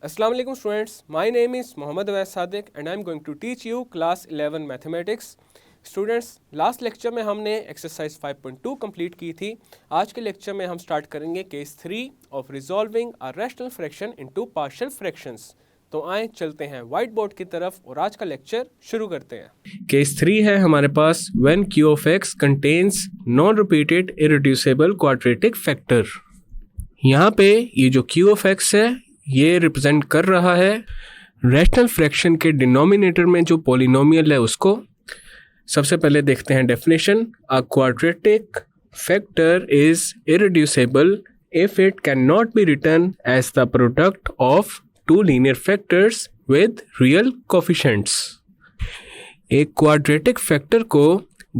Assalamu alaikum students, my name is Mohammad Awais Sadiq and I am going to teach you class 11 mathematics. Students, last lecture में हमने exercise 5.2 complete की थी. आज के lecture में हम स्टार्ट करेंगे case 3 of resolving a rational fraction into partial fractions. तो आए चलते हैं वाइट बोर्ड की तरफ और आज का लेक्चर शुरू करते हैं. केस 3 है हमारे पास when q of x contains non repeated irreducible quadratic factor. यहाँ पे ये जो q ऑफ x है ये रिप्रेजेंट कर रहा है रैशनल फ्रैक्शन के डिनोमिनेटर में जो पॉलिनोमियल है उसको. सबसे पहले देखते हैं definition. A quadratic factor is irreducible if it can not be written as the product of two linear factors with real coefficients. एक क्वाड्रेटिक फैक्टर को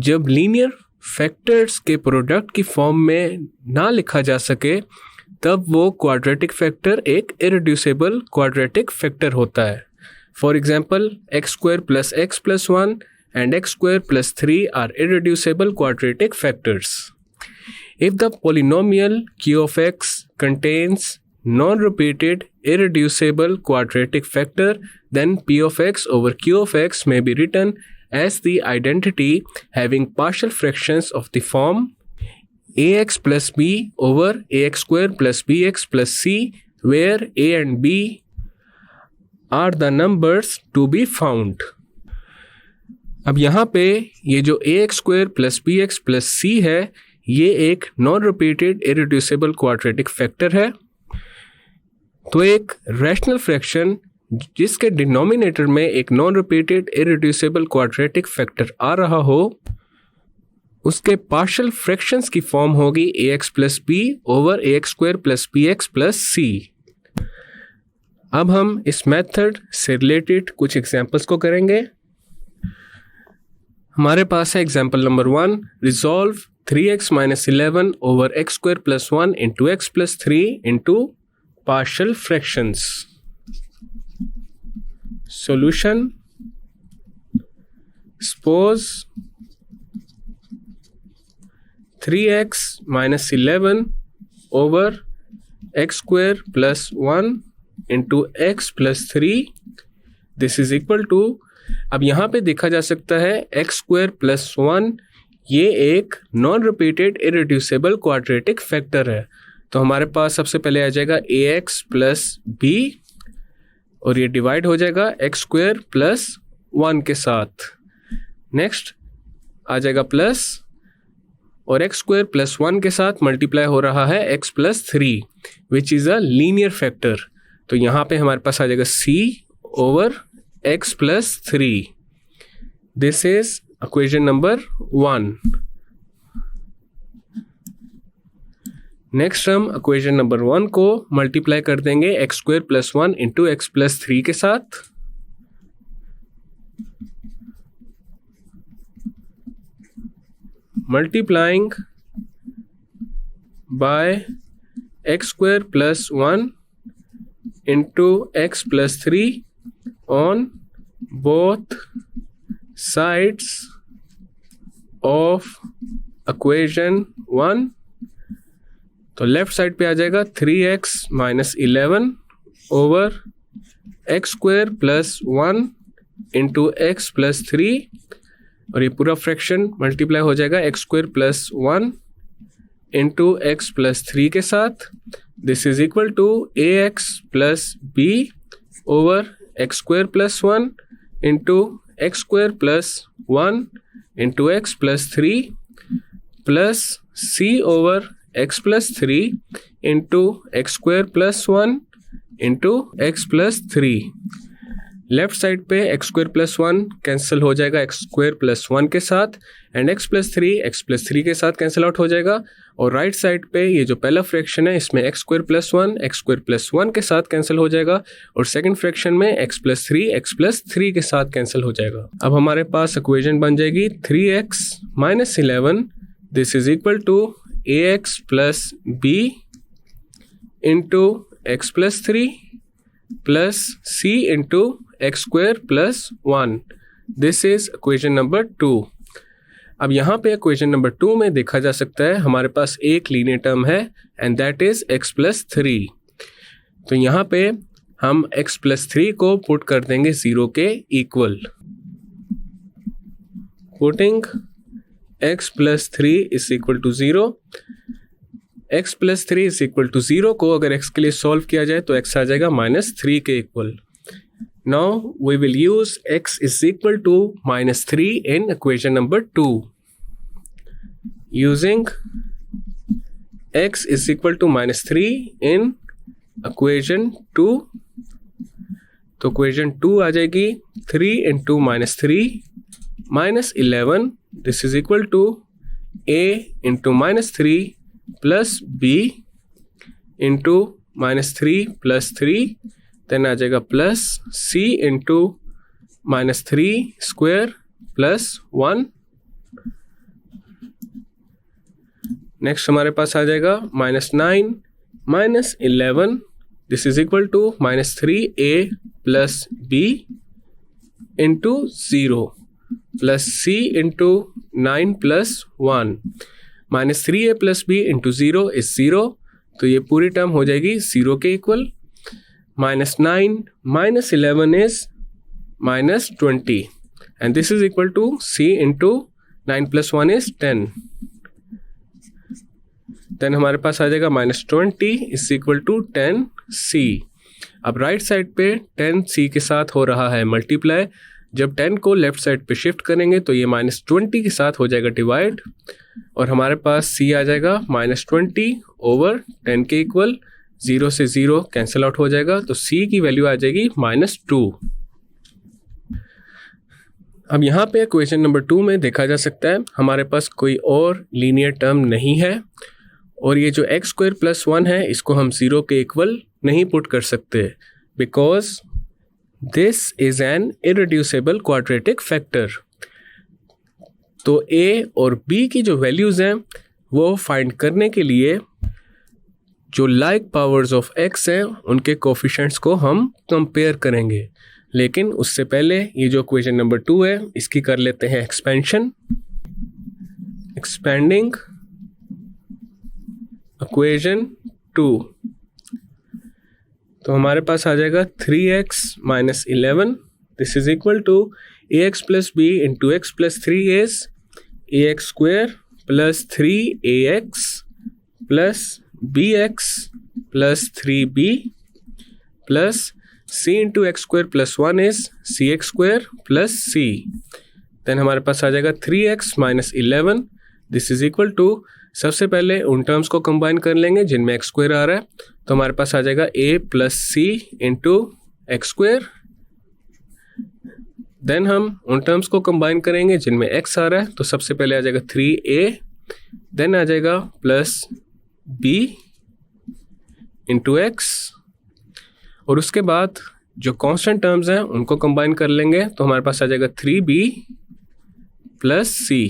जब लीनियर फैक्टर्स के प्रोडक्ट की फॉर्म में ना लिखा जा सके तब वो क्वाड्रेटिक फैक्टर एक इररेड्यूसिबल क्वाड्रेटिक फैक्टर होता है. For example x square plus x plus 1 and x square plus 3 are irreducible quadratic factors. If the polynomial q of x contains non-repeated irreducible quadratic factor, then p of x over q of x may be written as the identity having partial fractions of the form ax plus b over ax square plus bx plus c, where a and b are the numbers to be found. अब यहाँ पे ये जो a x square plus b x plus c है ये एक non repeated irreducible quadratic factor है. तो एक रैशनल फ्रैक्शन जिसके डिनोमिनेटर में एक non repeated irreducible quadratic factor आ रहा हो उसके पार्शियल फ्रैक्शंस की फॉर्म होगी a x plus B over a x square plus b x plus c. अब हम इस मेथड से रिलेटेड कुछ एग्जाम्पल्स को करेंगे. हमारे पास है example number 1. Resolve 3x minus 11 over x square plus 1 into x plus 3 into partial fractions. Solution. Suppose 3x minus 11 over x square plus 1 into x plus 3 this is equal to. अब यहाँ पे देखा जा सकता है एक्स स्क्वायर प्लस 1 ये एक non repeated irreducible quadratic factor है. तो हमारे पास सबसे पहले आ जाएगा ए एक्स प्लस बी और ये डिवाइड हो जाएगा एक्स स्क्वायर प्लस 1 के साथ. नेक्स्ट आ जाएगा प्लस और एक्स स्क्वायर प्लस 1 के साथ मल्टीप्लाई हो रहा है x plus 3 which is a linear factor. तो यहाँ पे हमारे पास आ जाएगा c over x plus 3. This is equation number 1. Next हम equation number 1 को मल्टीप्लाई कर देंगे x square plus 1 into x plus 3 के साथ. Multiplying by x square plus 1 into x plus 3 on both sides of equation 1. तो left side पे आ जाएगा 3x minus 11 over x square plus 1 into x plus 3 और ये पूरा फ्रैक्शन मल्टीप्लाई हो जाएगा X square plus 1 into x plus 3 के साथ. This is equal to A x plus B over x square plus 1 into x square plus 1 into x plus 3 plus C over x plus 3 into x square plus 1 into x plus 3. Left side पे X square plus 1 cancel हो जाएगा X square plus 1 के साथ and x plus 3 के साथ cancel out हो जाएगा. और राइट साइड पे ये जो पहला फ्रैक्शन है इसमें एक्स स्क्वायर प्लस 1 के साथ कैंसिल हो जाएगा और सेकंड फ्रैक्शन में एक्स प्लस 3 के साथ कैंसिल हो जाएगा. अब हमारे पास इक्वेशन बन जाएगी 3x minus 11 this is equal to A x plus B into x plus 3 plus C into x square plus 1. This is equation number 2. अब यहाँ पे इक्वेशन नंबर 2 में देखा जा सकता है हमारे पास एक लीनियर टर्म है and that is x plus 3. तो यहाँ पे हम x+3 को पुट कर देंगे 0 के equal. Putting x+3 is equal to 0। x+3 is equal to 0 को अगर x के लिए सॉल्व किया जाए तो x आ जाएगा -3 के equal. Now we will use x is equal to -3 in equation number 2। Using x is equal to -3 in equation 2, तो इक्वेशन 2 आ जाएगी 3 into -3 -11, this is equal to a into -3 plus b into -3 plus 3, then आ जाएगा plus c into -3 square plus 1। Next हमारे पास आ जाएगा -9 -11, this is equal to -3a plus b into 0 plus c into 9 plus 1। -3a plus b into 0 is 0, तो ये पूरी term हो जाएगी 0 के इक्वल। -9 -11 is -20 and this is equal to c into 9 plus 1 is 10। Then हमारे पास आ जाएगा -20 इज इक्वल टू 10c। अब राइट साइड पे 10c के साथ हो रहा है मल्टीप्लाई, जब 10 को लेफ्ट साइड पे शिफ्ट करेंगे तो ये -20 के साथ हो जाएगा डिवाइड, और हमारे पास c आ जाएगा -20 ओवर 10 के इक्वल। 0 से 0 कैंसिल आउट हो जाएगा, तो c की वैल्यू आ जाएगी -2। अब यहाँ पे इक्वेशन नंबर 2 में देखा जा सकता है हमारे पास कोई और लीनियर टर्म नहीं है, और ये जो x² प्लस 1 है इसको हम 0 के इक्वल नहीं पुट कर सकते, because this is an irreducible quadratic factor. तो a और b की जो वैल्यूज़ हैं वो फाइंड करने के लिए जो लाइक पावर्स ऑफ x हैं उनके कोफिशिएंट्स को हम कंपेयर करेंगे। लेकिन उससे पहले ये जो इक्वेशन नंबर 2 है इसकी कर लेते हैं एक्सपेंशन। एक्सपेंडिंग इक्वेशन 2, तो हमारे पास आ जाएगा 3x - 11, this is equal to ax plus b into x plus 3 is ax² plus 3ax plus bx plus 3b plus c into x² plus 1 is cx² plus c। Then हमारे पास आ जाएगा 3x - 11, this is equal to, सबसे पहले उन terms को combine कर लेंगे जिनमें x² आ रहा है, तो हमारे पास आ जाएगा a plus c into x²। Then हम उन टर्म्स को कंबाइन करेंगे जिनमें x आ रहा है, तो सबसे पहले आ जाएगा 3a, देन आ जाएगा प्लस b इंटू x, और उसके बाद जो कांस्टेंट टर्म्स हैं उनको कंबाइन कर लेंगे, तो हमारे पास आ जाएगा 3b plus c।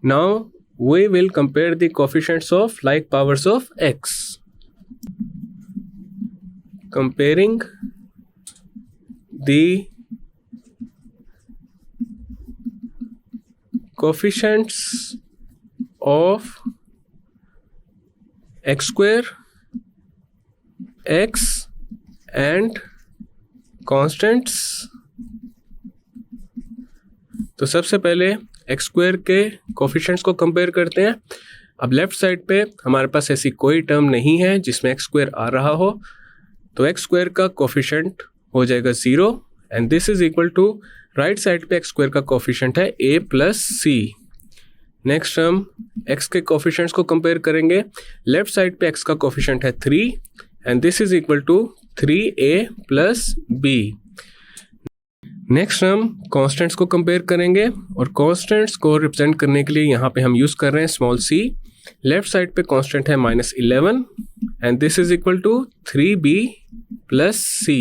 Now we will compare the coefficients of like powers of x. Comparing the coefficients of x², x and constants. तो सबसे पहले x² के कोफिशिएंट्स को कंपेयर करते हैं। अब लेफ्ट साइड पे हमारे पास ऐसी कोई टर्म नहीं है जिसमें x² आ रहा हो, तो x² का कोफिशिएंट हो जाएगा 0 and this is equal to, right side पे x² का कोफिशिएंट है a प्लस c। नेक्स्ट हम x के कोफिशिएंट्स को कंपेयर करेंगे, लेफ्ट साइड पे x का कोफिशिएंट है 3 and this is equal to 3a plus b। Next हम कांस्टेंट्स को कंपेयर करेंगे, और कांस्टेंट्स को रिप्रेजेंट करने के लिए यहाँ पे हम यूज़ कर रहे हैं स्मॉल c। लेफ्ट साइड पे कांस्टेंट है -11 and this is equal to 3b plus c।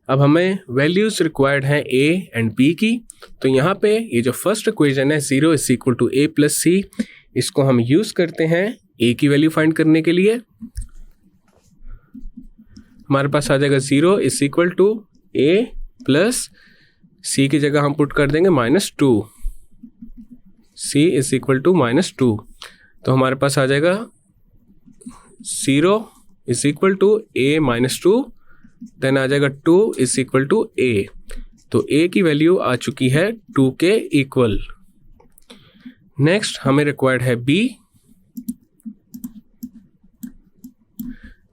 अब हमें वैल्यूज़ रिक्वायर्ड हैं a एंड b की, तो यहाँ पे ये जो फर्स्ट इक्वेशन है 0 is equal to a plus c, इसको हम यूज़ करते हैं a की वैल्यू फाइंड करने के लिए। हमारे पास आ जाएगा 0 is equal to a plus c की जगह हम पुट कर देंगे -2, c इज इक्वल टू -2, तो हमारे पास आ जाएगा 0 is equal to a minus 2, then आ जाएगा 2 इज इक्वल टू a। तो a की वैल्यू आ चुकी है 2 के इक्वल। नेक्स्ट हमें रिक्वायर्ड है b।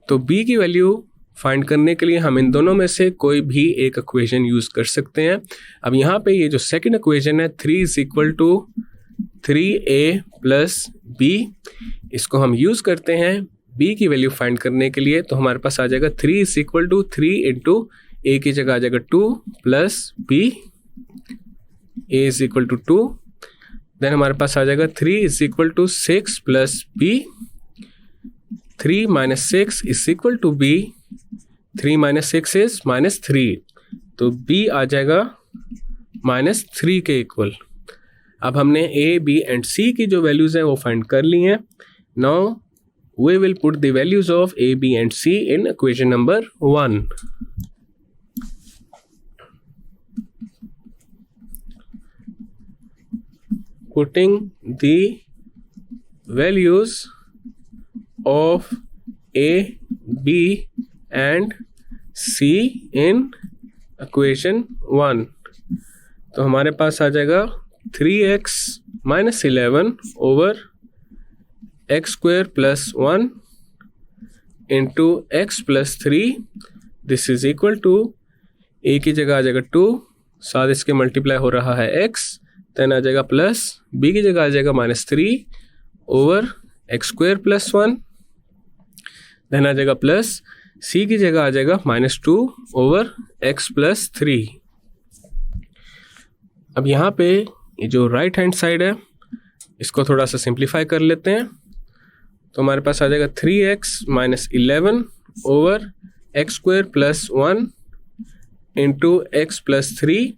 तो b की वैल्यू फाइंड करने के लिए हम इन दोनों में से कोई भी एक इक्वेशन यूज कर सकते हैं। अब यहाँ पे ये जो सेकंड इक्वेशन है 3 is equal to 3a plus b, इसको हम यूज करते हैं b की वैल्यू फाइंड करने के लिए। तो हमारे पास आ जाएगा 3 is equal to 3 into a की जगह आ जाएगा 2 plus b, a is equal to 2। Then हमारे पास आ जाएगा 3 is equal to 6 plus b, 3 minus 6 is equal to b, 3 minus 6 is minus 3, तो b आ जाएगा माइनस 3 के इक्वल। अब हमने a, b एंड c की जो वैल्यूज हैं वो फाइंड कर ली हैं। Now we will put the values of a, b and c in equation number 1। Putting the values of a, b and c in equation 1। तो हमारे पास आ जाएगा 3x minus 11 over x square plus 1 into x plus 3, this is equal to a की जगह आ जाएगा 2, साथ इसके मल्टीप्लाई हो रहा है x, देन आ जाएगा प्लस b की जगह आ जाएगा minus 3 over x square plus 1, then आ जाएगा प्लस c की जगह आ जाएगा माइनस 2 ओवर x प्लस 3। अब यहाँ पे ये जो राइट हैंड साइड है इसको थोड़ा सा सिंप्लीफाई कर लेते हैं। तो हमारे पास आ जाएगा 3x minus 11 over x square plus 1 into x plus 3,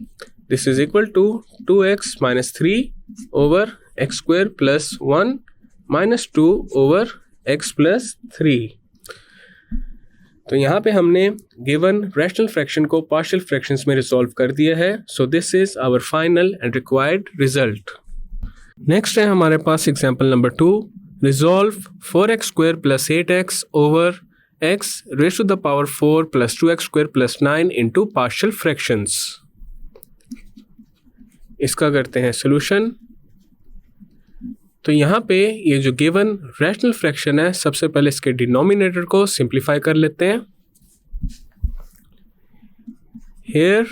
this is equal to 2x minus 3 over x square plus 1 minus 2 over x plus 3। तो यहाँ पे हमने गिवन रैशनल फ्रैक्शन को पार्शियल फ्रैक्शंस में रिजॉल्व कर दिया है। So this is our final and required result. Next है हमारे पास example number 2, resolve 4x square plus 8x over x raise to the power 4 plus 2x square plus 9 into partial fractions. इसका करते हैं सोल्यूशन। तो यहाँ पे ये जो गिवन रैशनल फ्रैक्शन है, सबसे पहले इसके डिनोमिनेटर को सिंप्लीफाई कर लेते हैं। Here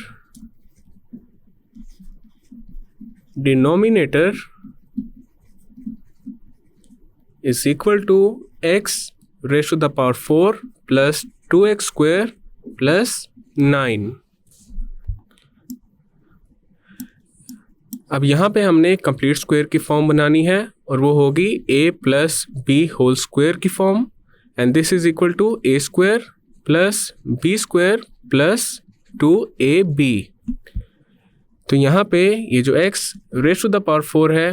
denominator is equal to x raise to the power 4 plus 2x square plus 9। अब यहाँ पे हमने कंप्लीट स्क्वायर की फॉर्म बनानी है और वो होगी a plus b whole square की form, and this is equal to a square plus b square plus 2ab। तो यहाँ पे ये जो x raise to the power 4 है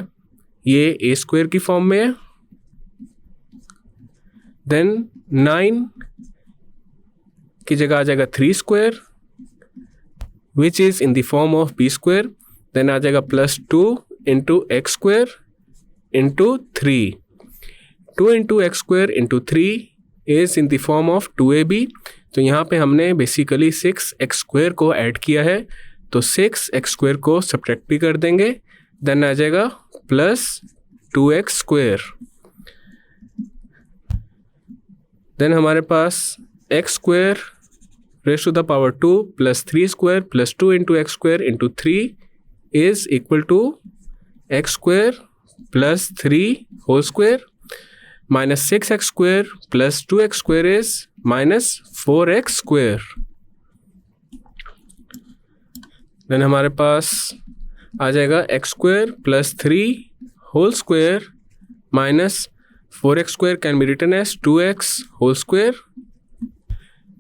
ये a स्क्वायर की फॉर्म में है, देन 9 की जगह आ जाएगा 3 square which is in the form of b square, then आ जाएगा plus 2 into x square into 3, 2 into x square into 3 is in the form of 2ab। तो यहाँ पे हमने बेसिकली 6x स्क्वायर को ऐड किया है, तो 6x स्क्वायर को सब्ट्रैक्ट भी कर देंगे, देन आ जाएगा प्लस 2x स्क्वायर। देन हमारे पास x square raise to the power 2 plus 3 square plus 2 into x square into 3 is equal to x square plus 3 whole square minus 6x square plus 2x square is minus 4x square। then हमारे पास आ जाएगा x square plus 3 whole square minus 4x square can be written as 2x whole square।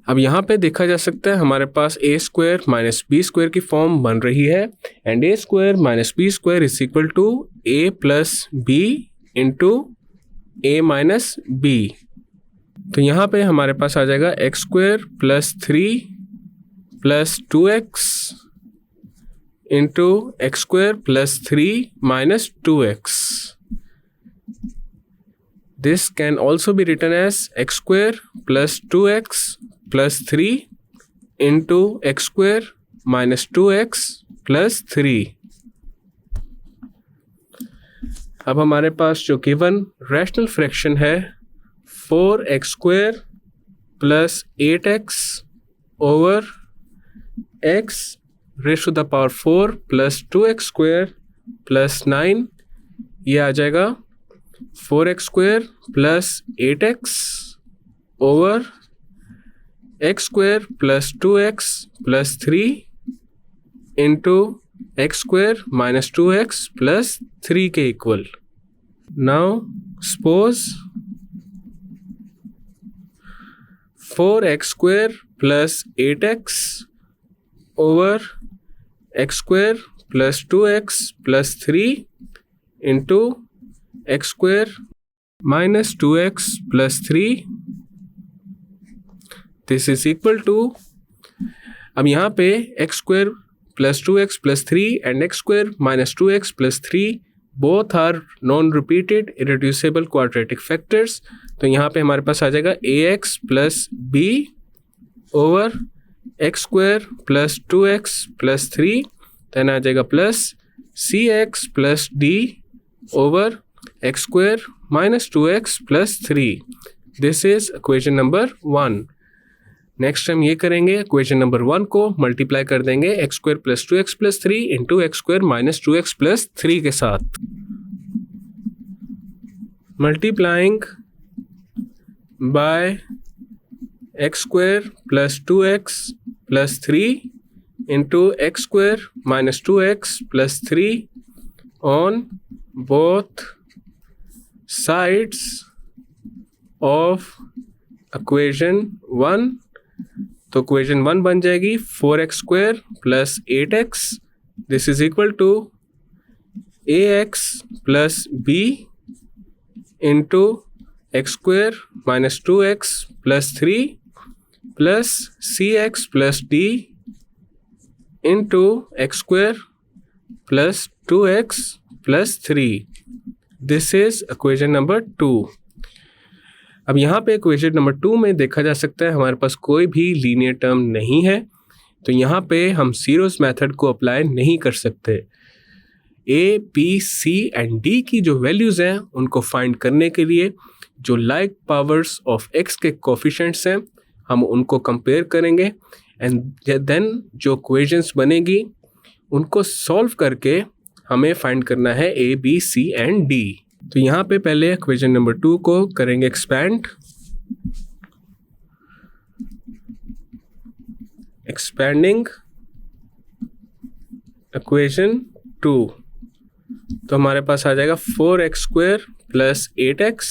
अब यहाँ पे देखा जा सकता है हमारे पास a square minus B square की फॉर्म बन रही है, and a square minus B square is equal to a plus B into a minus B. तो यहाँ पे हमारे पास आ जाएगा X square plus 3 plus 2x into x square plus 3 minus 2x। This can also be written as x square plus 2x plus 3 into x square minus 2x plus 3. अब हमारे पास जो गिवन रैशनल फ्रैक्शन है 4x square plus 8x over x raise to the power 4 plus 2x square plus 9, ये आ जाएगा 4x square plus 8x over x square plus 2x plus 3 into x square minus 2x plus 3 के equal. Now suppose 4x square plus 8x over x square plus 2x plus 3 into x square minus 2x plus 3, this is equal to, अब यहाँ पे x square plus 2x plus 3 and x square minus 2x plus 3 both are non repeated irreducible quadratic factors. तो यहाँ पे हमारे पास आ जाएगा ax plus b over x square plus 2x plus 3, then आ जाएगा plus cx plus d over x square minus 2x plus 3. This is equation number 1. Next हम ये करेंगे, इक्वेशन नंबर 1 को मल्टीप्लाई कर देंगे x square plus 2x plus 3 into x square minus 2x plus 3 के साथ. Multiplying bye x square plus 2x plus 3 into x square minus 2x plus 3 on both sides of equation 1. तो equation 1 बन जाएगी 4x square plus 8x, this is equal to ax plus b into x square minus 2x plus 3 plus cx plus d into x square plus 2x plus 3. This is equation number 2. अब यहाँ पे equation number 2 में देखा जा सकता है हमारे पास कोई भी लीनियर टर्म नहीं है, तो यहाँ पे हम सीरोज मेथड को अप्लाई नहीं कर सकते. a, b, c and d की जो वैल्यूज़ हैं उनको फाइंड करने के लिए जो लाइक पावर्स ऑफ x के कोफिशिएंट्स हैं हम उनको कंपेयर करेंगे एंड देन जो इक्वेशंस बनेगी उनको सॉल्व करके हमें फाइंड करना है a, b, c and d. तो यहाँ पे पहले इक्वेशन नंबर 2 को करेंगे एक्सपैंड. एक्सपैंडिंग इक्वेशन 2, तो हमारे पास आ जाएगा 4x square plus 8x,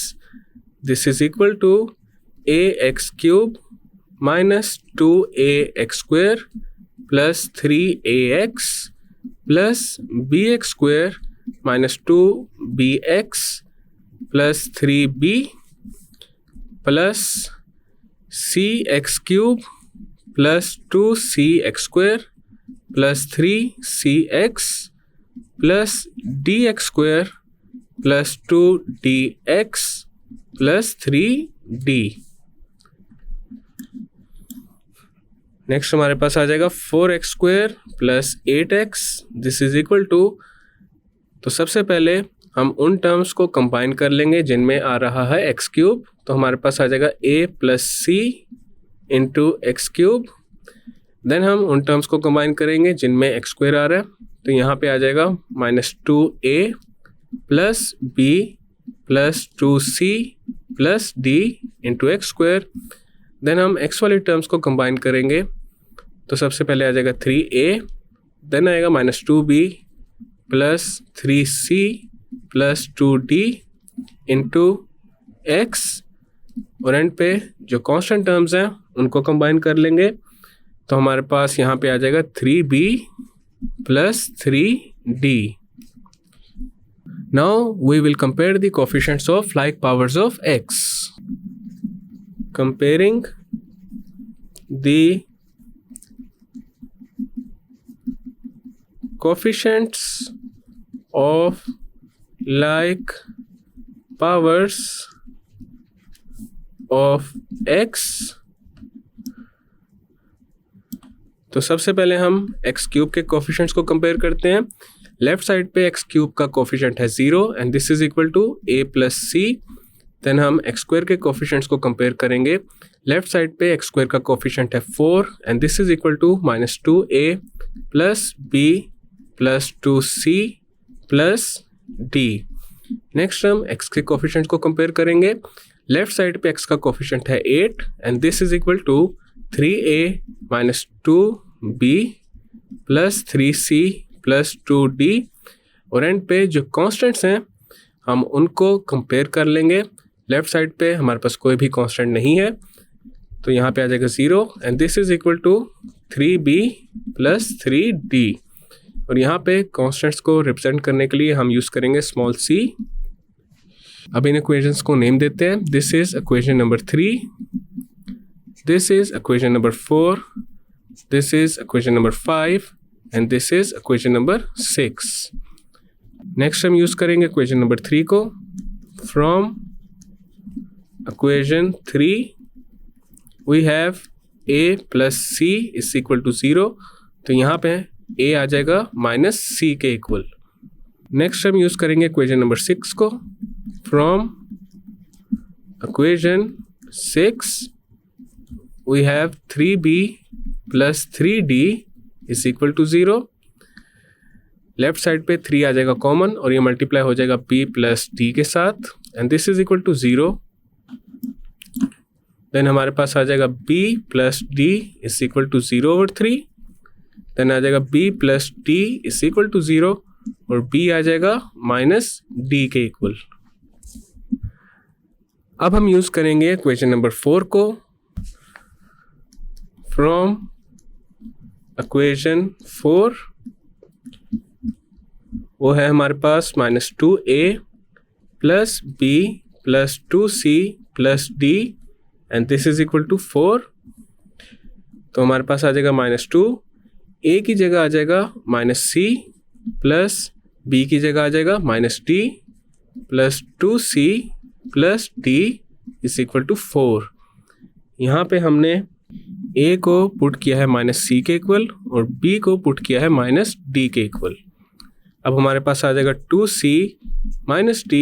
this is equal to ax cube minus 2ax square plus 3ax plus bx square minus 2bx plus 3b plus cx cube plus 2cx square plus 3cx plus dx square plus 2dx plus 3d. Next हमारे पास आ जाएगा 4x square plus 8x, this is equal to, तो सबसे पहले हम उन terms को कंबाइन कर लेंगे जिनमें आ रहा है x क्यूब. तो हमारे पास आ जाएगा a plus C into X cube. Then हम उन टर्म्स को कंबाइन करेंगे जिनमें x स्क्वायर आ रहा है, तो यहाँ पे आ जाएगा minus 2a plus b plus 2c plus d into x square. Then हम x वाली टर्म्स को कंबाइन करेंगे, तो सबसे पहले आ जाएगा 3a, देन आएगा minus 2b plus 3c plus 2d into X, और एंड पे जो कांस्टेंट टर्म्स हैं उनको कंबाइन कर लेंगे, तो हमारे पास यहाँ पे आ जाएगा 3b plus 3d. Now we will compare the coefficients of like powers of x. Comparing the coefficients of like powers of X. तो सबसे पहले हम एक्स क्यूब के कोफिशिएंट्स को कंपेयर करते हैं। लेफ्ट साइड पे एक्स क्यूब का कोफिशिएंट है 0 and this is equal to a plus C. Then हम एक्स स्क्वायर के कोफिशिएंट्स को कंपेयर करेंगे। लेफ्ट साइड पे एक्स स्क्वायर का कोफिशिएंट है 4 and this is equal to -2a plus b plus 2c plus d। Next हम X के coefficient को कंपेयर करेंगे। लेफ्ट साइड पे एक्स का कोफिशिएंट है 8 and this is equal to 3a minus 2b plus 3c plus 2d। और end पे जो कॉन्स्टेंट्स हैं हम उनको कंपेयर कर लेंगे। लेफ्ट साइड पे हमारे पास कोई भी कांस्टेंट नहीं है तो यहाँ पे आ जाएगा 0 and this is equal to 3b plus 3d। और यहाँ पे कांस्टेंट्स को रिप्रेजेंट करने के लिए हम यूज़ करेंगे स्मॉल c। अब इन इक्वेशंस को नेम देते हैं। This is equation number 3, this is equation number 4, this is equation number 5 and this is equation number 6। Next हम यूज़ करेंगे इक्वेशन नंबर 3 को। From equation 3 we have a plus c is equal to 0। तो यहाँ पे a आ जाएगा minus c के equal. Next हम use करेंगे इक्वेशन नंबर 6 को। From equation 6 we have 3b plus 3d is equal to 0। Left side पे 3 आ जाएगा कॉमन और ये मल्टीप्लाई हो जाएगा b प्लस d के साथ and this is equal to 0। Then हमारे पास आ जाएगा b plus d is equal to 0 over 3। Then आ जाएगा b plus d is equal to 0 और b आ जाएगा माइनस d के इक्वल। अब हम यूज़ करेंगे इक्वेशन नंबर 4 को। फ्रॉम इक्वेशन 4 वो है हमारे पास -2a plus b plus 2c plus d and this is equal to 4। तो हमारे पास आ जाएगा -2, a की जगह आ जाएगा -c प्लस b की जगह आ जाएगा -d plus 2c plus d is equal to 4। यहाँ पे हमने a को पुट किया है -c के इक्वल और b को पुट किया है -d के इक्वल। अब हमारे पास आ जाएगा 2c minus d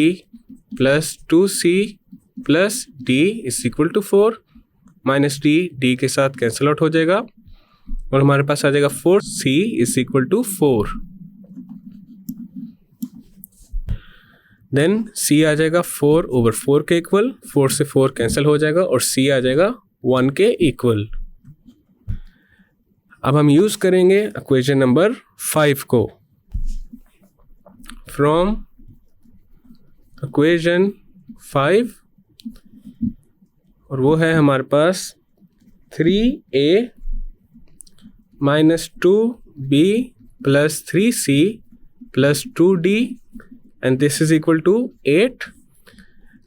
plus 2c plus d is equal to 4। Minus d के साथ कैंसिल आउट हो जाएगा और हमारे पास आ जाएगा 4c is equal to 4। Then c आ जाएगा 4 ओवर 4 के इक्वल, 4 से 4 कैंसिल हो जाएगा और c आ जाएगा 1 के इक्वल। अब हम यूज़ करेंगे इक्वेशन नंबर 5 को। फ्रॉम इक्वेशन 5 और वो है हमारे पास 3a minus 2b plus 3c plus 2d and this is equal to 8।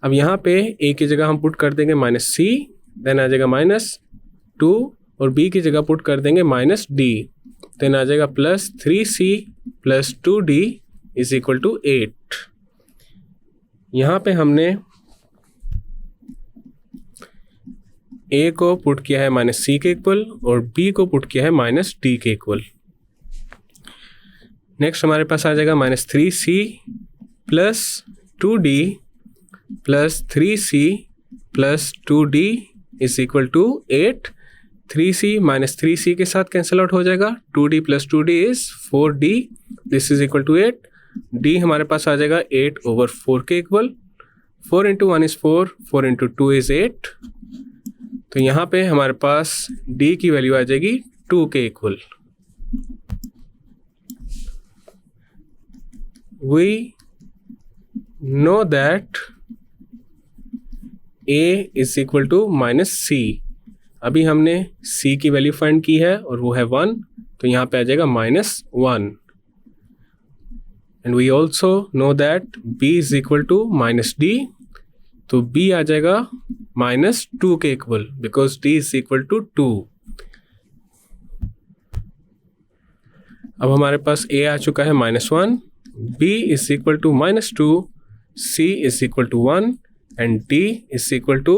अब यहाँ पे a की जगह हम पुट कर देंगे -c, देन आ जाएगा -2 और b की जगह पुट कर देंगे -d, देन आ जाएगा plus 3c plus 2d is equal to 8। यहाँ पे हमने a को पुट किया है -c के इक्वल और b को पुट किया है -d के इक्वल। नेक्स्ट हमारे पास आ जाएगा -3c plus 2d plus 3c plus 2d is equal to 8। 3c minus 3c के साथ कैंसिल आउट हो जाएगा। 2d plus 2d is 4d, this is equal to 8। d हमारे पास आ जाएगा 8 ओवर 4 के equal. 4 into 1 is 4, 4 into 2 is 8। तो यहाँ पे हमारे पास d की वैल्यू आ जाएगी 2 के equal. We know that a is equal to -c। अभी हमने c की वैल्यू फाइंड की है और वो है 1, तो यहाँ पे आ जाएगा -1। And we also know that b is equal to -d, तो b आ जाएगा -2 के equal because d is equal to 2। अब हमारे पास a आ चुका है -1, b is equal to -2, c is equal to 1 and d is equal to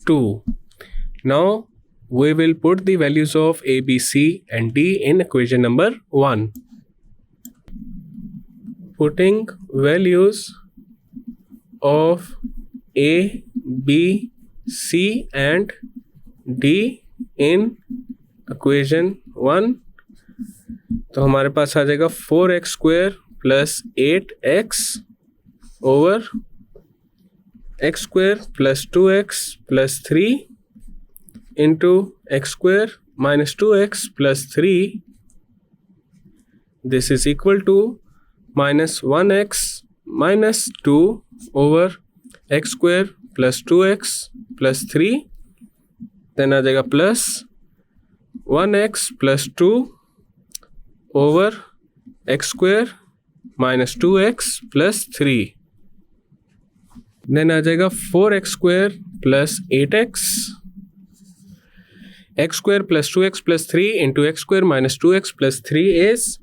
2. Now we will put the values of A, B, C and D in equation number 1. Putting values of A, B, C and D in equation 1, तो हमारे पास आ जाएगा 4x square plus 8x over x square plus 2x plus 3 into x square minus 2x plus 3. This is equal to minus 1x minus 2 over x square plus 2x plus 3. Then आ जाएगा plus 1x plus 2 over x square minus 2x plus 3. Then आ जाएगा 4x square plus 8x, x square plus 2x plus 3 into x square minus 2x plus 3 is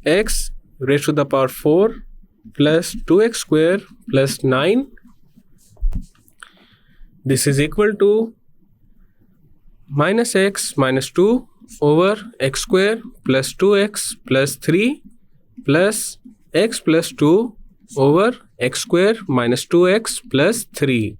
x raise to the power 4 plus 2x square plus 9. This is equal to minus x minus 2 over x square plus 2x plus 3 plus x plus 2 over x square minus 2x plus 3.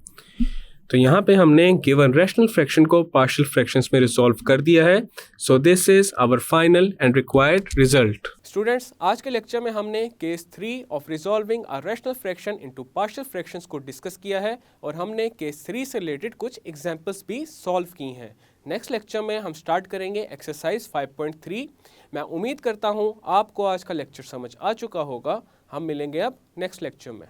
तो यहाँ पे हमने given rational fraction को partial fractions में resolve कर दिया है. So this is our final and required result. Students, आज के लेक्चर में हमने case 3 of resolving a rational fraction into partial fractions को डिस्कस किया है और हमने केस 3 से रिलेटेड कुछ एग्जांपल्स भी सॉल्व की हैं. नेक्स्ट लेक्चर में हम स्टार्ट करेंगे एक्सरसाइज 5.3. मैं उम्मीद करता हूँ आपको आज का लेक्चर समझ आ चुका होगा. हम मिलेंगे अब नेक्स्ट लेक्चर में.